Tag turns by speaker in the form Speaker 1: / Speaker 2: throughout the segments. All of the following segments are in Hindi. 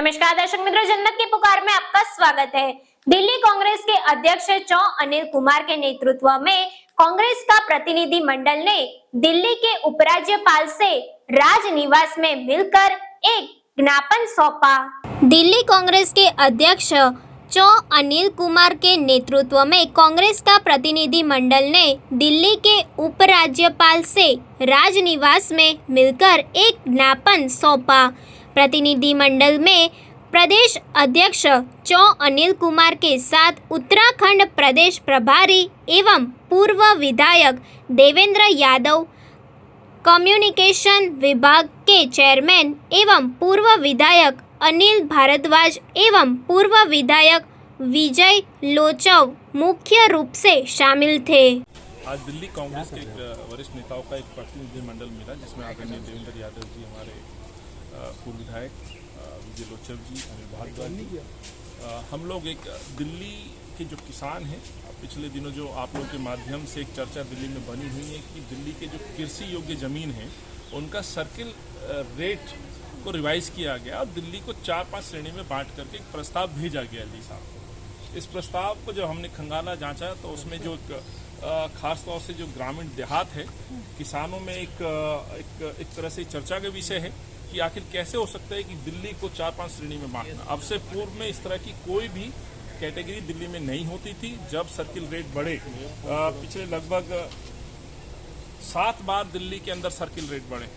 Speaker 1: नमस्कार दर्शक मित्रों, जनमत की पुकार में आपका स्वागत है। दिल्ली कांग्रेस के अध्यक्ष चौ अनिल कुमार के नेतृत्व में कांग्रेस का प्रतिनिधि मंडल ने दिल्ली के उपराज्यपाल से राजनिवास में मिलकर एक ज्ञापन सौंपा। दिल्ली कांग्रेस के अध्यक्ष चौ अनिल कुमार के नेतृत्व में कांग्रेस का प्रतिनिधि मंडल ने दिल्ली के उपराज्यपाल से राजनिवास में मिलकर एक ज्ञापन सौंपा। प्रतिनिधि मंडल में प्रदेश अध्यक्ष चौ अनिल कुमार के साथ उत्तराखंड प्रदेश प्रभारी एवं पूर्व विधायक देवेंद्र यादव, कम्युनिकेशन विभाग के चेयरमैन एवं पूर्व विधायक अनिल भारद्वाज एवं पूर्व विधायक विजय लोचव मुख्य रूप से शामिल थे।
Speaker 2: आज दिल्ली कांग्रेस के वरिष्ठ नेताओं का एक प्रतिनिधि मंडल मिला, जिसमें आदरणीय देवेंद्र यादव जी, हमारे पूर्व विधायक विजय लोचव जी, अनिल भारद्वाज जी, हम लोग एक दिल्ली के जो किसान हैं, पिछले दिनों जो आप लोगों के माध्यम से एक चर्चा दिल्ली में बनी हुई है कि दिल्ली के जो कृषि योग्य ज़मीन है उनका सर्किल रेट को रिवाइज किया गया और दिल्ली को 4-5 श्रेणी में बांट करके एक प्रस्ताव भेजा गया एलजी साहब को। इस प्रस्ताव को जब हमने खंगाला जांचा तो उसमें जो खास तौर से जो ग्रामीण देहात है, किसानों में एक तरह से चर्चा का विषय है कि आखिर कैसे हो सकता है कि दिल्ली को 4-5 श्रेणी में बांटना। अब से पूर्व में इस तरह की कोई भी कैटेगरी दिल्ली में नहीं होती थी। जब सर्किल रेट बढ़े, पिछले लगभग 7 बार दिल्ली के अंदर सर्किल रेट बढ़े,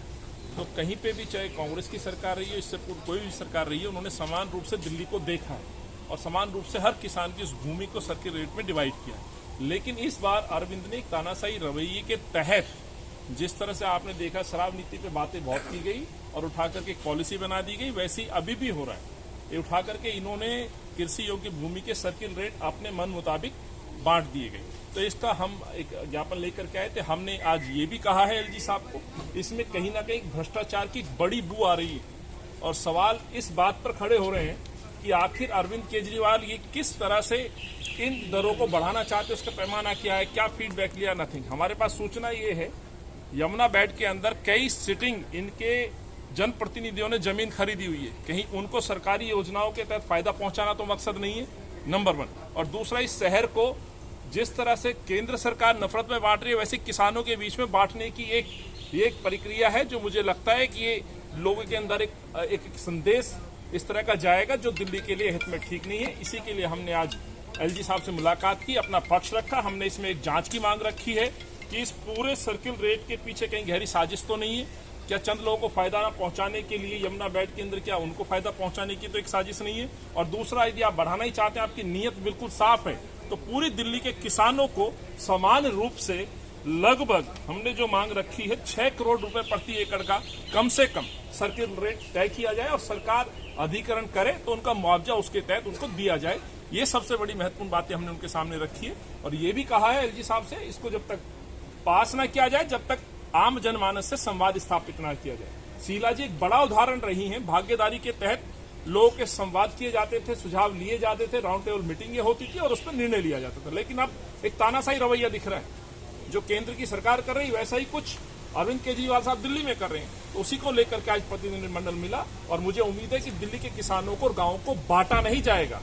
Speaker 2: तो कहीं पे भी, चाहे कांग्रेस की सरकार रही है, इससे पूर्व कोई भी सरकार रही है, उन्होंने समान रूप से दिल्ली को देखा है और समान रूप से हर किसान की उस भूमि को सर्किल रेट में डिवाइड किया। लेकिन इस बार अरविंद ने एक तानाशाही रवैये के तहत, जिस तरह से आपने देखा शराब नीति पे बातें बहुत की गई और उठा करके एक पॉलिसी बना दी गई, वैसे ही अभी भी हो रहा है। ये उठा करके इन्होंने कृषि योग्य भूमि के सर्किल रेट अपने मन मुताबिक बांट दिए गए। तो इसका हम एक ज्ञापन लेकर के आए थे। हमने आज ये भी कहा है एलजी साहब को, इसमें कहीं ना कहीं भ्रष्टाचार की बड़ी बू आ रही है और सवाल इस बात पर खड़े हो रहे हैं कि आखिर अरविंद केजरीवाल ये किस तरह से इन दरों को बढ़ाना चाहते हैं, उसका पैमाना क्या है, क्या फीडबैक लिया, नथिंग। हमारे पास सूचना ये है, यमुना बैठ के अंदर कई सिटिंग इनके जनप्रतिनिधियों ने जमीन खरीदी हुई है। कहीं उनको सरकारी योजनाओं के तहत फायदा पहुंचाना तो मकसद नहीं है, नंबर 1। और दूसरा, इस शहर को जिस तरह से केंद्र सरकार नफरत में बांट रही है, वैसे किसानों के बीच में बांटने की एक प्रक्रिया है, जो मुझे लगता है कि ये लोगों के अंदर एक संदेश इस तरह का जाएगा जो दिल्ली के लिए हित में ठीक नहीं है। इसी के लिए हमने आज एलजी साहब से मुलाकात की, अपना पक्ष रखा। हमने इसमें एक जांच की मांग रखी है कि इस पूरे सर्किल रेट के पीछे कहीं गहरी साजिश तो नहीं है। क्या चंद लोगों को फायदा ना पहुंचाने के लिए यमुना बैठ के अंदर, क्या उनको फायदा पहुंचाने की तो एक साजिश नहीं है। और दूसरा, यदि आप बढ़ाना ही चाहते हैं, आपकी नीयत बिल्कुल साफ है, तो पूरी दिल्ली के किसानों को समान रूप से लगभग हमने जो मांग रखी है 6 करोड़ रुपए प्रति एकड़ का कम से कम सर्किल रेट तय किया जाए और सरकार अधिकरण करे तो उनका मुआवजा उसके तहत उनको दिया जाए। ये सबसे बड़ी महत्वपूर्ण बातें हमने उनके सामने रखी है और ये भी कहा है एलजी साहब से, इसको जब तक पास ना किया जाए, जब तक आम जनमानस से संवाद स्थापित ना किया जाए। शीला जी एक बड़ा उदाहरण रही हैं। भागीदारी के तहत लोगों के संवाद किए जाते थे, सुझाव लिए जाते थे, राउंड टेबल मीटिंगें होती थी और उस पर निर्णय लिया जाता था। लेकिन अब एक तानाशाही रवैया दिख रहा है, जो केंद्र की सरकार कर रही है वैसा ही कुछ अरविंद केजरीवाल साहब दिल्ली में कर रहे हैं। तो उसी को लेकर के आज प्रतिनिधिमंडल मिला और मुझे उम्मीद है कि दिल्ली के किसानों को और गांवों को बांटा नहीं जाएगा।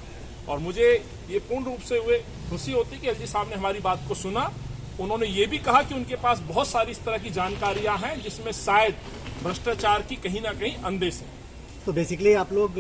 Speaker 2: और मुझे ये पूर्ण रूप से खुशी होती कि एलजी साहब ने हमारी बात को सुना। उन्होंने ये भी कहा कि उनके पास बहुत सारी इस तरह की जानकारियां हैं जिसमें शायद भ्रष्टाचार की कहीं ना कहीं अंदेश है।
Speaker 3: तो बेसिकली आप लोग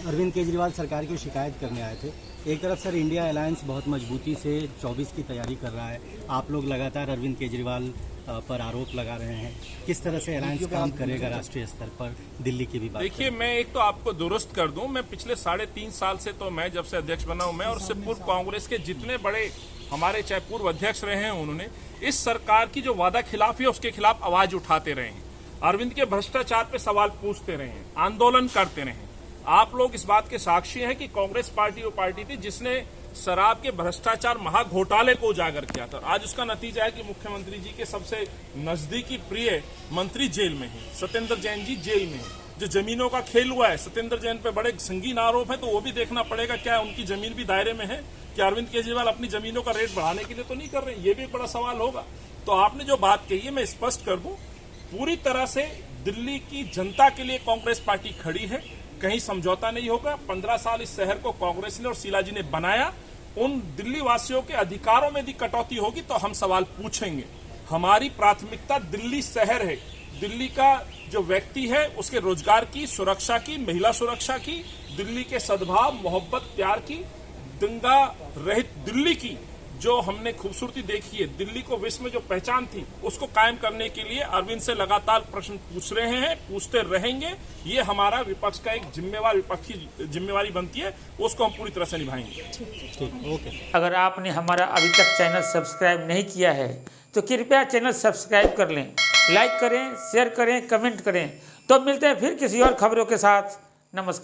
Speaker 3: अरविंद केजरीवाल सरकार की शिकायत करने आए थे। एक तरफ सर इंडिया अलायंस बहुत मजबूती से 24 की तैयारी कर रहा है, आप लोग लगातार अरविंद केजरीवाल पर आरोप लगा रहे हैं, किस तरह से अलायंस काम करेगा राष्ट्रीय स्तर पर, दिल्ली की भी बात?
Speaker 2: देखिए, मैं एक तो आपको दुरुस्त कर दूं, मैं पिछले 3.5 साल से, तो मैं जब से अध्यक्ष बना हूं, मैं और उससे पूर्व कांग्रेस के जितने बड़े हमारे चाहे पूर्व अध्यक्ष रहे हैं, उन्होंने इस सरकार की जो वादा खिलाफी है उसके खिलाफ आवाज उठाते रहे हैं, अरविंद के भ्रष्टाचार पे सवाल पूछते रहे हैं, आंदोलन करते रहे हैं। आप लोग इस बात के साक्षी हैं कि कांग्रेस पार्टी वो पार्टी थी जिसने शराब के भ्रष्टाचार महाघोटाले को उजागर किया था। आज उसका नतीजा है कि मुख्यमंत्री जी के सबसे नजदीकी प्रिय मंत्री जेल में हैं, सत्येंद्र जैन जी जेल में हैं। जो जमीनों का खेल हुआ है, सत्येंद्र जैन पे बड़े संगीन आरोप है, तो वो भी देखना पड़ेगा क्या उनकी जमीन भी दायरे में है, क्या अरविंद केजरीवाल अपनी जमीनों का रेट बढ़ाने के लिए तो नहीं कर रहे हैं। ये भी एक बड़ा सवाल होगा। तो आपने जो बात कही है, मैं स्पष्ट कर दूं, पूरी तरह से दिल्ली की जनता के लिए कांग्रेस पार्टी खड़ी है। कहीं समझौता नहीं होगा। 15 साल इस शहर को कांग्रेस ने और शीला जी ने बनाया। उन दिल्ली वासियों के अधिकारों में यदि कटौती होगी तो हम सवाल पूछेंगे। हमारी प्राथमिकता दिल्ली शहर है, दिल्ली का जो व्यक्ति है उसके रोजगार की, सुरक्षा की, महिला सुरक्षा की, दिल्ली के सद्भाव, मोहब्बत, प्यार की, दंगा रहित दिल्ली की जो हमने खूबसूरती देखी है, दिल्ली को विश्व में जो पहचान थी, उसको कायम करने के लिए अरविंद से लगातार प्रश्न पूछ रहे हैं, पूछते रहेंगे। ये हमारा विपक्ष का एक जिम्मेवार विपक्षी जिम्मेवारी बनती है, उसको हम पूरी तरह से निभाएंगे।
Speaker 3: ठीक, ओके।
Speaker 4: अगर आपने हमारा अभी तक चैनल सब्सक्राइब नहीं किया है तो कृपया चैनल सब्सक्राइब कर लें, लाइक करें, शेयर करें, कमेंट करें। तो मिलते हैं फिर किसी और खबरों के साथ। नमस्कार।